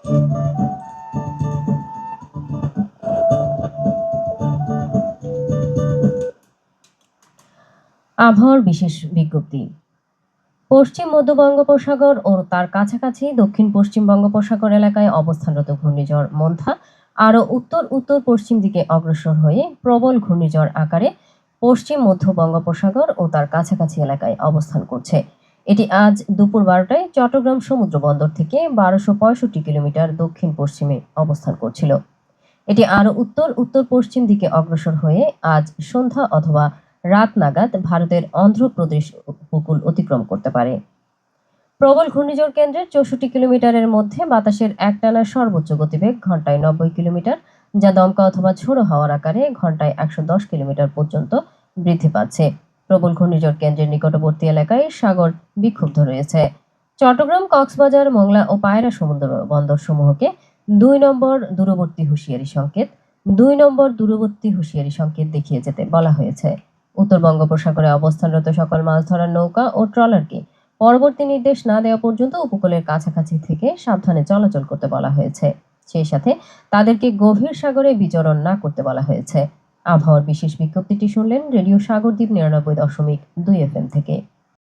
আবহাওয়ার বিশেষ বিজ্ঞপ্তি। পশ্চিম মধ্য বঙ্গোপসাগর ও তার কাছাকাছি দক্ষিণ পশ্চিম বঙ্গোপসাগর এলাকায় অবস্থানরত ঘূর্ণিঝড় মন্থা আরও উত্তর উত্তর পশ্চিম দিকে অগ্রসর হয়ে প্রবল ঘূর্ণিঝড় আকারে পশ্চিম মধ্য বঙ্গোপসাগর ও তার কাছাকাছি এলাকায় অবস্থান করছে। এটি আজ দুপুর 12টায় চট্টগ্রাম সমুদ্র বন্দর থেকে 1265 কিলোমিটার দক্ষিণ পশ্চিমে অবস্থান করছিল। এটি আরও উত্তর উত্তর পশ্চিম দিকে অগ্রসর হয়ে আজ সন্ধ্যা অথবা রাত নাগাদ ভারতের অন্ধ্রপ্রদেশ উপকূল অতিক্রম করতে পারে। প্রবল ঘূর্ণিঝড় কেন্দ্রের 64 কিলোমিটারের মধ্যে বাতাসের একটানা সর্বোচ্চ গতিবেগ ঘন্টায় 90 কিলোমিটার, যা দমকা অথবা ঝোড়ো হাওয়ার আকারে ঘন্টায় 110 কিলোমিটার পর্যন্ত বৃদ্ধি পাচ্ছে। প্রবল ঘূর্ণিঝড় কেন্দ্রের নিকটবর্তী এলাকায় সাগর বিক্ষুব্ধ রয়েছে। চট্টগ্রাম, কক্সবাজার, মোংলা ও পায়রা সমুদ্র বন্দর সমূহকে 2 নম্বর দূরবর্তী হুঁশিয়ারি সংকেত 2 নম্বর দূরবর্তী হুঁশিয়ারি সংকেত দেখিয়ে যেতে বলা হয়েছে। উত্তর বঙ্গোপসাগরে অবস্থানরত সকল মাছ ধরার নৌকা ও ট্রলারকে পরবর্তী নির্দেশ না দেওয়া পর্যন্ত উপকূলের কাছাকাছি থেকে সাবধানে চলাচল করতে বলা হয়েছে। সেই সাথে তাদেরকে গভীর সাগরে বিচরণ না করতে বলা হয়েছে। আবহাওয়ার বিশেষ বিজ্ঞপ্তিটি শুনলেন রেডিও সাগরদ্বীপ 99.2 FM থেকে।